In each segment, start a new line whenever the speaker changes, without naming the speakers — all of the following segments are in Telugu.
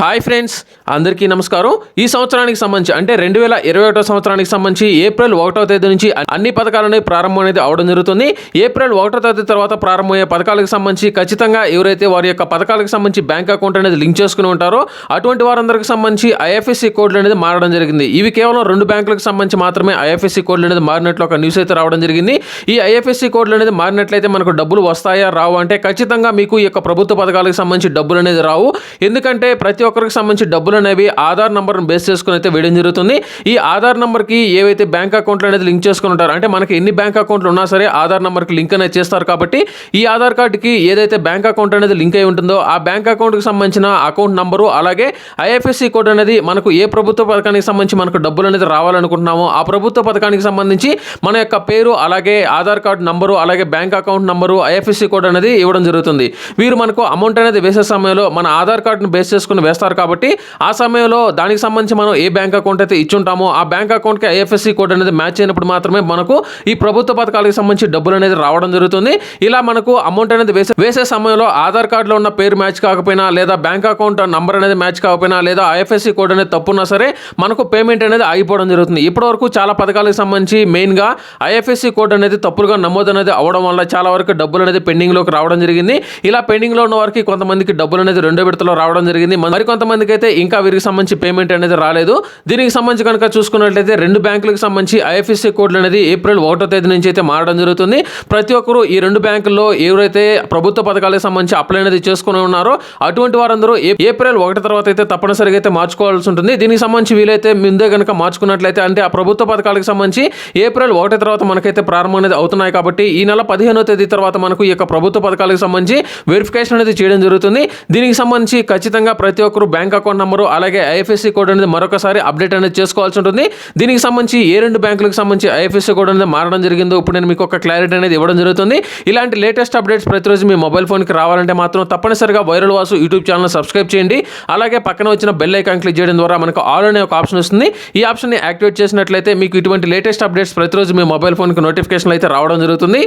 హాయ్ ఫ్రెండ్స్, అందరికీ నమస్కారం. ఈ సంవత్సరానికి సంబంధించి అంటే 2021 సంవత్సరానికి సంబంధించి ఏప్రిల్ 1వ తేదీ నుంచి అన్ని పథకాలు ప్రారంభం అనేది అవడం జరుగుతుంది. ఏప్రిల్ 1వ తేదీ తర్వాత ప్రారంభమయ్యే పథకాలకు సంబంధించి ఖచ్చితంగా ఎవరైతే వారి యొక్క పథకాలకు సంబంధించి బ్యాంక్ అకౌంట్ అనేది లింక్ చేసుకుని ఉంటారో అటువంటి వారందరికీ సంబంధించి ఐఎఫ్ఎస్సి కోడ్లు అనేది మారడం జరిగింది. ఇవి కేవలం 2 బ్యాంకులకు సంబంధించి మాత్రమే ఐఎఫ్ఎస్సి కోడ్లు అనేది మారినట్లు ఒక న్యూస్ అయితే రావడం జరిగింది. ఈ ఐఎఫ్ఎస్సి కోడ్లు అనేది మారినట్లయితే మనకు డబ్బులు వస్తాయా రావు అంటే ఖచ్చితంగా మీకు ఈ యొక్క ప్రభుత్వ పథకాలకు సంబంధించి డబ్బులు అనేది రావు. ఎందుకంటే ప్రతి ఒక్కరికి సంబంధించి డబ్బులు అనేవి ఆధార్ నంబర్ను బేస్ చేసుకుని అయితే వేయడం జరుగుతుంది. ఈ ఆధార్ నంబర్కి ఏవైతే బ్యాంక్ అకౌంట్లు అనేది లింక్ చేసుకుని ఉంటారు అంటే మనకి ఎన్ని బ్యాంక్ అకౌంట్లు ఉన్నా సరే ఆధార్ నంబర్కి లింక్ అనేది చేస్తారు. కాబట్టి ఈ ఆధార్ కార్డుకి ఏదైతే బ్యాంక్ అకౌంట్ అనేది లింక్ అయి ఉంటుందో ఆ బ్యాంక్ అకౌంట్కి సంబంధించిన అకౌంట్ నంబరు అలాగే ఐఎఫ్ఎస్సి కోడ్ అనేది మనకు ఏ ప్రభుత్వ పథకానికి సంబంధించి మనకు డబ్బులు అనేది రావాలనుకుంటున్నామో ఆ ప్రభుత్వ పథకానికి సంబంధించి మన యొక్క పేరు అలాగే ఆధార్ కార్డు నంబరు అలాగే bank account number IFSC code అనేది ఇవ్వడం జరుగుతుంది. వీరు మనకు అమౌంట్ అనేది వేసే సమయంలో మన ఆధార్ కార్డును బేస్ చేసుకుని వేస్తారు. కాబట్టి ఆ సమయంలో దానికి సంబంధించి మనం ఏ బ్యాంక్ అకౌంట్ అయితే ఇచ్చుంటామో ఆ బ్యాంక్ అకౌంట్కి ఐఎఫ్ఎస్సి కోడ్ అనేది మ్యాచ్ అయినప్పుడు మాత్రమే మనకు ఈ ప్రభుత్వ పథకాలకు సంబంధించి డబ్బులు అనేది రావడం జరుగుతుంది. ఇలా మనకు అమౌంట్ అనేది వేసే సమయంలో ఆధార్ కార్డులో ఉన్న పేరు మ్యాచ్ కాకపోయినా లేదా బ్యాంక్ అకౌంట్ నంబర్ అనేది మ్యాచ్ కాకపోయినా లేదా ఐఎఫ్ఎస్సి కోడ్ అనేది తప్పున్నా సరే మనకు పేమెంట్ అనేది ఆగిపోవడం జరుగుతుంది. ఇప్పటివరకు చాలా పథకాలకు సంబంధించి మెయిన్గా ఐఎఫ్ఎస్సి కోడ్ అనేది తప్పులుగా నమోదు అనేది అవడం వల్ల చాలా వరకు డబ్బులు అనేది పెండింగ్లోకి రావడం జరిగింది. ఇలా పెండింగ్లో ఉన్న వారికి కొంతమందికి డబ్బులు అనేది 2వ విడతలో రావడం జరిగింది. మరి కొంతమందికి అయితే ఇంకా వీరికి సంబంధించి పేమెంట్ అనేది రాలేదు. దీనికి సంబంధించి కనుక చూసుకున్నట్లయితే 2 బ్యాంకులకు సంబంధించి ఐఎఫ్ఎస్సి కోడ్లు అనేది ఏప్రిల్ 1వ తేదీ నుంచి అయితే మారడం జరుగుతుంది. ప్రతి ఒక్కరూ ఈ 2 బ్యాంకుల్లో ఎవరైతే ప్రభుత్వ పథకాలకు సంబంధించి అప్లై అనేది చేసుకుని ఉన్నారో అటువంటి వారందరూ ఏప్రిల్ 1 తర్వాత అయితే తప్పనిసరిగా అయితే మార్చుకోవాల్సి ఉంటుంది. దీనికి సంబంధించి వీలైతే ముందే కనుక మార్చుకున్నట్లయితే అంటే ఆ ప్రభుత్వ పథకాలకు సంబంధించి ఏప్రిల్ 1 తర్వాత మనకైతే ప్రారంభం అనేది అవుతున్నాయి. కాబట్టి ఈ నెల 15వ తేదీ తర్వాత మనకు ఈ యొక్క ప్రభుత్వ పథకాలకు సంబంధించి వెరిఫికేషన్ అనేది చేయడం జరుగుతుంది. దీనికి సంబంధించి ఖచ్చితంగా ప్రతి ఒక్కరు బ్యాంక్ అకౌంట్ నంబరు అలాగే ఐఎఫ్ఎస్సి కోడ్ అనేది మరొకసారి అప్డేట్ అనేది చేసుకోవాల్సి ఉంటుంది. దీనికి సంబంధించి ఏ 2 బ్యాంకులకు సంబంధించి ఐఎఫ్ఎస్సి కోడ్ అనేది మారడం జరిగిందో ఇప్పుడు నేను మీకు ఒక క్లారిటీ అనేది ఇవ్వడం జరుగుతుంది. ఇలాంటి లేటెస్ట్ అప్డేట్స్ ప్రతిరోజు మీ మొబైల్ ఫోన్కి రావాలంటే మాత్రం తప్పనిసరిగా viral Vasu YouTube channel subscribe చేయండి. అలాగే పక్కన వచ్చిన బెల్ ఐకాన్ క్లిక్ చేయడం ద్వారా మనకు ఆల్ అనే ఒక ఆప్షన్ వస్తుంది. ఈ ఆప్షన్ని యాక్టివేట్ చేసినట్లయితే మీకు ఇటువంటి లేటెస్ట్ అప్డేట్స్ ప్రతిరోజు మీ మొబైల్ ఫోన్కి నోటిఫికేషన్లు అయితే రావడం జరుగుతుంది.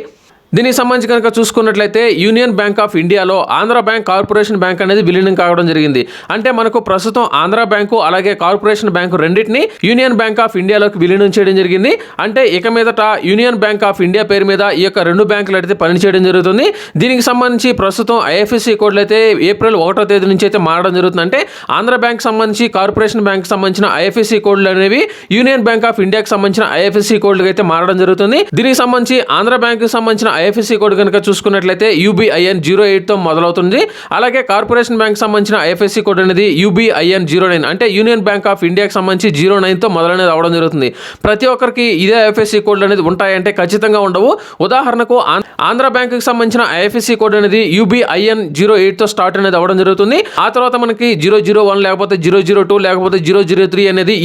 దీనికి సంబంధించి కనుక చూసుకున్నట్లయితే యూనియన్ బ్యాంక్ ఆఫ్ ఇండియాలో ఆంధ్ర బ్యాంక్ కార్పొరేషన్ బ్యాంక్ అనేది విలీనం కావడం జరిగింది. అంటే మనకు ప్రస్తుతం ఆంధ్ర బ్యాంకు అలాగే కార్పొరేషన్ బ్యాంకు రెండింటిని యూనియన్ బ్యాంక్ ఆఫ్ ఇండియాలోకి విలీనం చేయడం జరిగింది. అంటే ఇక మీదట యూనియన్ బ్యాంక్ ఆఫ్ ఇండియా పేరు మీద ఈ యొక్క 2 బ్యాంకులు అయితే పనిచేయడం జరుగుతుంది. దీనికి సంబంధించి ప్రస్తుతం ఐఎఫ్ఎస్సి కోడ్లు అయితే ఏప్రిల్ 1వ తేదీ నుంచి అయితే మారడం జరుగుతుంది. అంటే ఆంధ్ర బ్యాంక్ సంబంధించి కార్పొరేషన్ బ్యాంక్ సంబంధించిన ఐఎఫ్ఎస్సి కోడ్లు అనేవి యూనియన్ బ్యాంక్ ఆఫ్ ఇండియాకి సంబంధించిన ఐఎఫ్ఎస్సి కోడ్లు అయితే మారడం జరుగుతుంది. దీనికి సంబంధించి ఆంధ్ర బ్యాంకు సంబంధించిన ఐఎఫ్ఎస్సి కోడ్ కనుక చూసుకున్నట్లయితే UBIN 08 తో మొదలవుతుంది. అలాగే కార్పొరేషన్ బ్యాంక్ సంబంధించిన ఐఎఫ్ఎస్సి కోడ్ అనేది UBIN 09 అంటే యూనియన్ బ్యాంక్ ఆఫ్ ఇండియాకి సంబంధించి 09 తో మొదలనేది అవడం జరుగుతుంది. ప్రతి ఒక్కరికి ఇదే ఐఎఫ్ఎస్సి కోడ్లు అనేది ఉంటాయంటే ఖచ్చితంగా ఉండవు. ఉదాహరణకు ఆంధ్ర బ్యాంకుకి సంబంధించిన ఐఎఫ్ఎస్సి కోడ్ అనేది UBIN 08 తో స్టార్ట్ అనేది అవడం జరుగుతుంది. ఆ తర్వాత మనకి 001 లేకపోతే 002 లేకపోతే 003 అనేది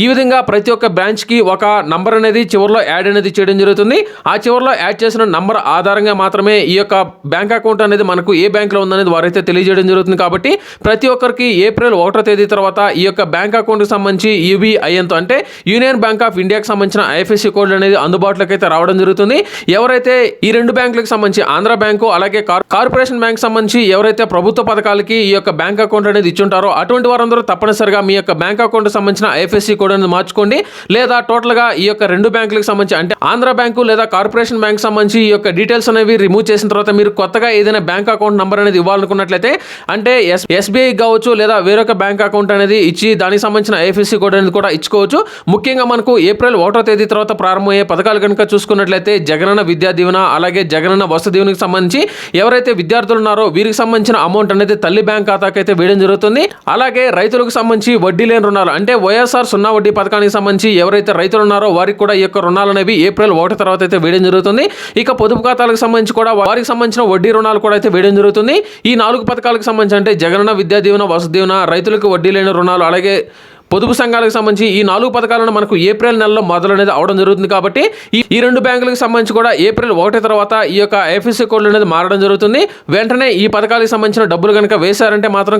ఈ విధంగా ప్రతి ఒక్క బ్రాంచ్కి ఒక నంబర్ అనేది చివరిలో యాడ్ అనేది చేయడం జరుగుతుంది. ఆ చివరిలో యాడ్ చేసిన నంబర్ ఆధారంగా మాత్రమే ఈ యొక్క బ్యాంక్ అకౌంట్ అనేది మనకు ఏ బ్యాంక్లో ఉందనేది వారైతే తెలియజేయడం జరుగుతుంది. కాబట్టి ప్రతి ఒక్కరికి ఏప్రిల్ 1వ తేదీ తర్వాత ఈ యొక్క బ్యాంక్ అకౌంట్కి సంబంధించి UBINతో అంటే యూనియన్ బ్యాంక్ ఆఫ్ ఇండియాకి సంబంధించిన ఐఎఫ్ఎస్సి కోడ్ అనేది అందుబాటులోకి అయితే రావడం జరుగుతుంది. ఎవరైతే ఈ 2 బ్యాంకులకు సంబంధించి ఆంధ్ర బ్యాంకు అలాగే కార్పొరేషన్ బ్యాంక్ సంబంధించి ఎవరైతే ప్రభుత్వ పథకాలకి ఈ యొక్క బ్యాంక్ అకౌంట్ అనేది ఇచ్చుంటారో అటువంటి వారందరూ తప్పనిసరిగా మీ యొక్క బ్యాంక్ అకౌంట్ సంబంధించిన ఐఎఫ్ఎస్సి కోడ్ అనేది మార్చుకోండి. లేదా టోటల్గా ఈ యొక్క 2 బ్యాంకులకు సంబంధించి అంటే ఆంధ్ర బ్యాంకు లేదా కార్పొరేషన్ బ్యాంక్ సంబంధించి ఈ యొక్క డీటెయిల్స్ అనేవి రిమూవ్ చేసిన తర్వాత మీరు కొత్తగా ఏదైనా బ్యాంక్ అకౌంట్ నంబర్ అనేది ఇవ్వాలనుకున్నట్లయితే అంటే SBI కావచ్చు లేదా వేరొక బ్యాంక్ అకౌంట్ అనేది ఇచ్చి దానికి సంబంధించిన ఐఎఫ్ఎస్సి కోడ్ అనేది కూడా ఇచ్చుకోవచ్చు. ముఖ్యంగా మనకు ఏప్రిల్ 1వ తేదీ తర్వాత ప్రారంభమయ్యే పథకాలు కనుక చూసుకున్నట్లయితే జగనన్న విద్యా దీవెన అలాగే జగనన్న వసతి దీవెనకి సంబంధించి ఎవరైతే విద్యార్థులు ఉన్నారో వీరికి సంబంధించిన అమౌంట్ అనేది తల్లి బ్యాంక్ ఖాతాకి అయితే వేయడం జరుగుతుంది. అలాగే రైతులకు సంబంధించి వడ్డీ లేని రుణాలు అంటే వైఎస్ఆర్ 0 వడ్డీ పథకానికి సంబంధించి ఎవరైతే రైతులు ఉన్నారో వారికి కూడా ఈ యొక్క రుణాలు అనేవి ఏప్రిల్ 1 తర్వాత అయితే వేయడం జరుగుతుంది. ఇక పొదుపు ఖాతాలకు సంబంధించి కూడా వారికి సంబంధించిన వడ్డీ రుణాలు కూడా అయితే వేయడం జరుగుతుంది. ఈ 4 పథకాలకు సంబంధించి అంటే జగనన్న విద్యా దీవెన వసతి దీవెన రైతులకు వడ్డీ లేని రుణాలు అలాగే పొదుపు సంఘాలకు సంబంధించి ఈ 4 పథకాలను మనకు ఏప్రిల్ నెలలో మొదలు అనేది అవడం జరుగుతుంది. కాబట్టి ఈ 2 బ్యాంకులకు సంబంధించి కూడా ఏప్రిల్ 1 తర్వాత ఈ యొక్క ఐఎఫ్ఎస్సి కోడ్లు అనేది మారడం జరుగుతుంది. వెంటనే ఈ పథకాలకు సంబంధించిన డబ్బులు కనుక వేశారంటే మాత్రం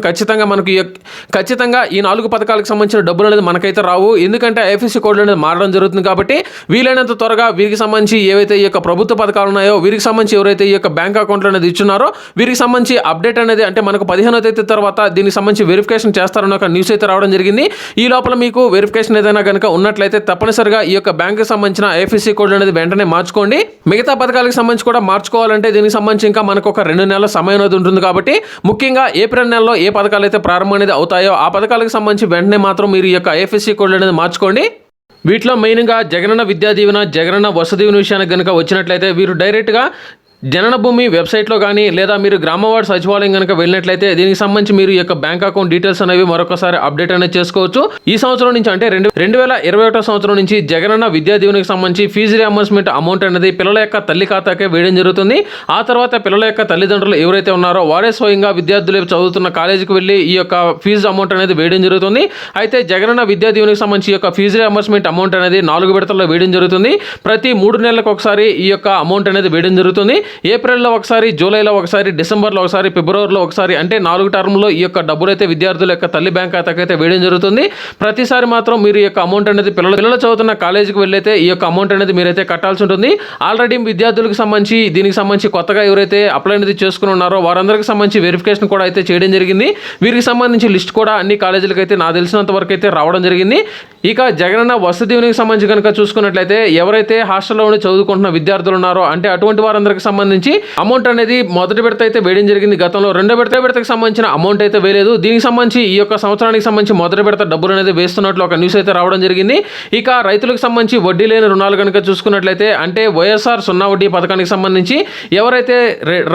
ఖచ్చితంగా ఈ 4 పథకాలకు సంబంధించిన డబ్బులు అనేది మనకైతే రావు. ఎందుకంటే ఐఎఫ్ఎస్సి కోడ్లు అనేది మారడం జరుగుతుంది. కాబట్టి వీలైనంత త్వరగా వీరికి సంబంధించి ఏవైతే ఈ యొక్క ప్రభుత్వ పథకాలు ఉన్నాయో వీరికి సంబంధించి ఎవరైతే ఈ యొక్క బ్యాంక్ అకౌంట్లు అనేది ఇచ్చున్నారో వీరికి సంబంధించి అప్డేట్ అనేది అంటే మనకు 15వ తేదీ తర్వాత దీనికి సంబంధించి వెరిఫికేషన్ చేస్తారన్న ఒక న్యూస్ అయితే రావడం జరిగింది. ఈ లోపల మీకు వెరిఫికేషన్ ఏదైనా కనుక ఉన్నట్లయితే తప్పనిసరిగా ఈ యొక్క బ్యాంకుకి సంబంధించిన ఐఎఫ్ఎస్సి కోడ్లు అనేది వెంటనే మార్చుకోండి. మిగతా పథకాలకు సంబంధించి కూడా మార్చుకోవాలంటే దీనికి సంబంధించి ఇంకా మనకు ఒక 2 నెలల సమయం అనేది ఉంటుంది. కాబట్టి ముఖ్యంగా ఏప్రిల్ నెలలో ఏ పథకాలు అయితే ప్రారంభం అనేది అవుతాయో ఆ పథకాలకు సంబంధించి వెంటనే మాత్రం మీరు ఈ యొక్క ఐఎఫ్ఎస్సి కోడ్లు అనేది మార్చుకోండి. వీటిలో మెయిన్గా జగనన్న విద్యా దీవెన, జగనన్న వసతి దీవెన విషయానికి కనుక వచ్చినట్లయితే వీరు డైరెక్ట్గా జనన భూమి వెబ్సైట్లో కానీ లేదా మీరు గ్రామవార్డు సచివాలయం కనుక వెళ్ళినట్లయితే దీనికి సంబంధించి మీరు ఈ యొక్క బ్యాంక్ అకౌంట్ డీటెయిల్స్ అనేవి మరొకసారి అప్డేట్ అనేది చేసుకోవచ్చు. ఈ సంవత్సరం నుంచి అంటే 2021 సంవత్సరం నుంచి జగనన్న విద్యా దీవెనకి సంబంధించి ఫీజు రియంబర్స్మెంట్ అమౌంట్ అనేది పిల్లల యొక్క తల్లి ఖాతాకే వేయడం జరుగుతుంది. ఆ తర్వాత పిల్లల యొక్క తల్లిదండ్రులు ఎవరైతే ఉన్నారో వారే స్వయంగా విద్యార్థులు చదువుతున్న కాలేజీకి వెళ్ళి ఈ యొక్క ఫీజు అమౌంట్ అనేది వేయడం జరుగుతుంది. అయితే జగనన్న విద్యా దీవెనకి సంబంధించి ఈ యొక్క ఫీజు రియంబర్స్మెంట్ అమౌంట్ అనేది 4 విడతల్లో వేయడం జరుగుతుంది. ప్రతి 3 నెలలకు ఒకసారి ఈ యొక్క అమౌంట్ అనేది వేయడం జరుగుతుంది. ఏప్రిల్లో ఒకసారి, జూలైలో ఒకసారి, డిసెంబర్లో ఒకసారి, ఫిబ్రవరిలో ఒకసారి అంటే 4 టర్మ్లో ఈ యొక్క డబ్బులు అయితే విద్యార్థుల యొక్క తల్లి బ్యాంక్ ఖాతాకైతే వేయడం జరుగుతుంది. ప్రతిసారి మాత్రం మీరు ఈ యొక్క అమౌంట్ అనేది పిల్లలు చదువుతున్న కాలేజీకి వెళ్ళైతే ఈ యొక్క అమౌంట్ అనేది మీరైతే కట్టాల్సి ఉంటుంది. ఆల్రెడీ విద్యార్థులకు సంబంధించి దీనికి సంబంధించి కొత్తగా ఎవరైతే అప్లై అనేది చేసుకుని ఉన్నారో వారందరికీ సంబంధించి వెరిఫికేషన్ కూడా అయితే చేయడం జరిగింది. వీరికి సంబంధించి లిస్ట్ కూడా అన్ని కాలేజీలకు అయితే నాకు తెలిసినంత వరకు అయితే రావడం జరిగింది. ఇక జగనన్న వసతి దీవెనకి సంబంధించి కనుక చూసుకున్నట్లయితే ఎవరైతే హాస్టల్లో ఉండి చదువుకుంటున్న విద్యార్థులు ఉన్నారో అంటే అటువంటి వారందరికీ సంబంధించి అమౌంట్ అనేది మొదటి విడత అయితే వేయడం జరిగింది. గతంలో 2వ విడతకి సంబంధించిన అమౌంట్ అయితే వేయలేదు. దీనికి సంబంధించి ఈ యొక్క సంవత్సరానికి సంబంధించి మొదటి విడత డబ్బులు అనేది వేస్తున్నట్లు ఒక న్యూస్ అయితే రావడం జరిగింది. ఇక రైతులకు సంబంధించి వడ్డీ లేని రుణాలు కనుక చూసుకున్నట్లయితే అంటే వైఎస్ఆర్ 0 వడ్డీ పథకానికి సంబంధించి ఎవరైతే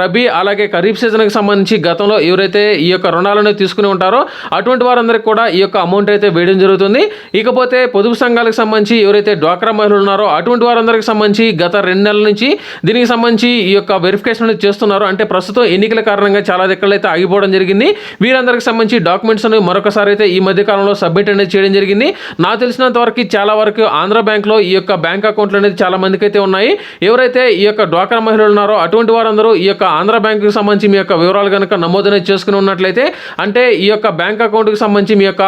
రబీ అలాగే ఖరీఫ్ సీజన్కి సంబంధించి గతంలో ఎవరైతే ఈ యొక్క రుణాలను తీసుకుని ఉంటారో అటువంటి వారందరికీ కూడా ఈ యొక్క అమౌంట్ అయితే వేయడం జరుగుతుంది. ఇకపోతే పొదుపు సంఘాలకు సంబంధించి ఎవరైతే డ్వాక్రా మహిళలు ఉన్నారో అటువంటి వారందరికి సంబంధించి గత 2 నెలల నుంచి దీనికి సంబంధించి ఈ యొక్క వెరిఫికేషన్ అనేది చేస్తున్నారు. అంటే ప్రస్తుతం ఎన్నికల కారణంగా చాలా దగ్గర అయితే ఆగిపోవడం జరిగింది. వీరందరికి సంబంధించి డాక్యుమెంట్స్ అనేవి మరొకసారి అయితే ఈ మధ్య కాలంలో సబ్మిట్ అనేది చేయడం జరిగింది. నాకు తెలిసినంత వరకు చాలా వరకు ఆంధ్ర బ్యాంక్లో ఈ యొక్క బ్యాంక్ అకౌంట్లు అనేది చాలా మందికి అయితే ఉన్నాయి. ఎవరైతే ఈ యొక్క డ్వాక్రా మహిళలు ఉన్నారో అటువంటి వారందరూ ఈ యొక్క ఆంధ్ర బ్యాంకుకి సంబంధించి మీ యొక్క వివరాలు కనుక నమోదు అనేది చేసుకుని ఉన్నట్లయితే అంటే ఈ యొక్క బ్యాంక్ అకౌంట్కి సంబంధించి మీ యొక్క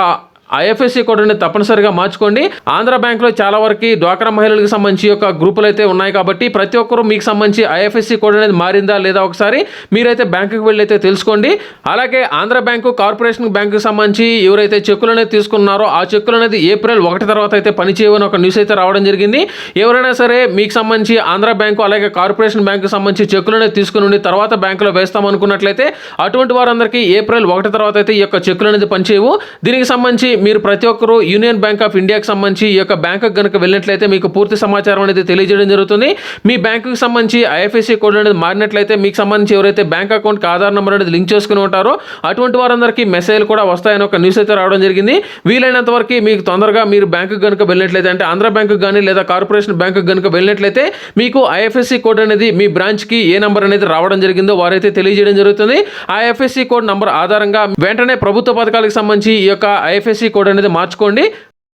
ఐఎఫ్ఎస్సి కోడ్ అనేది తప్పనిసరిగా మార్చుకోండి. ఆంధ్ర బ్యాంక్లో చాలా వరకు డ్వాక్రా మహిళలకు సంబంధించి యొక్క గ్రూపులు అయితే ఉన్నాయి. కాబట్టి ప్రతి ఒక్కరూ మీకు సంబంధించి ఐఎఫ్ఎస్సి కోడ్ అనేది మారిందా లేదా ఒకసారి మీరైతే బ్యాంకుకి వెళ్ళి అయితే తెలుసుకోండి. అలాగే ఆంధ్ర బ్యాంకు, కార్పొరేషన్ బ్యాంకుకి సంబంధించి ఎవరైతే చెక్కులు అనేది తీసుకున్నారో ఆ చెక్కులు అనేది ఏప్రిల్ 1 తర్వాత అయితే పనిచేయని ఒక న్యూస్ అయితే రావడం జరిగింది. ఎవరైనా సరే మీకు సంబంధించి ఆంధ్ర బ్యాంకు అలాగే కార్పొరేషన్ బ్యాంకు సంబంధించి చెక్కులు అనేది తీసుకుని తర్వాత బ్యాంకులో వేస్తాం అనుకున్నట్లయితే అటువంటి వారందరికీ ఏప్రిల్ 1 తర్వాత అయితే ఈ యొక్క చెక్కులు అనేది పనిచేయవు. దీనికి సంబంధించి మీరు ప్రతి ఒక్కరూ యూనియన్ బ్యాంక్ ఆఫ్ ఇండియాకి సంబంధించి ఈ యొక్క బ్యాంకుకి కనుక వెళ్ళినట్లయితే మీకు పూర్తి సమాచారం అనేది తెలియజేయడం జరుగుతుంది. మీ బ్యాంకుకి సంబంధించి ఐఎఫ్ఎస్సి కోడ్ అనేది మారినట్లయితే మీకు సంబంధించి ఎవరైతే బ్యాంక్ అకౌంట్కి ఆధార్ నెంబర్ అనేది లింక్ చేసుకుని ఉంటారో అటువంటి వారందరికీ మెసేజ్లు కూడా వస్తాయని ఒక న్యూస్ అయితే రావడం జరిగింది. వీలైనంత వరకు మీకు తొందరగా మీరు బ్యాంకుకి కనుక వెళ్ళినట్లయితే అంటే ఆంధ్ర బ్యాంకుకి కానీ లేదా కార్పొరేషన్ బ్యాంకుకి కనుక వెళ్ళినట్లయితే మీకు ఐఎఫ్ఎస్సి కోడ్ అనేది మీ బ్రాంచ్కి ఏ నెంబర్ అనేది రావడం జరిగిందో వారైతే తెలియజేయడం జరుగుతుంది. ఆ ఐఎఫ్ఎస్సి కోడ్ నెంబర్ ఆధారంగా వెంటనే ప్రభుత్వ పథకాలకు సంబంధించి ఈ యొక్క ఐఎఫ్ఎస్సి కోడ్ అనేది మార్చుకోండి.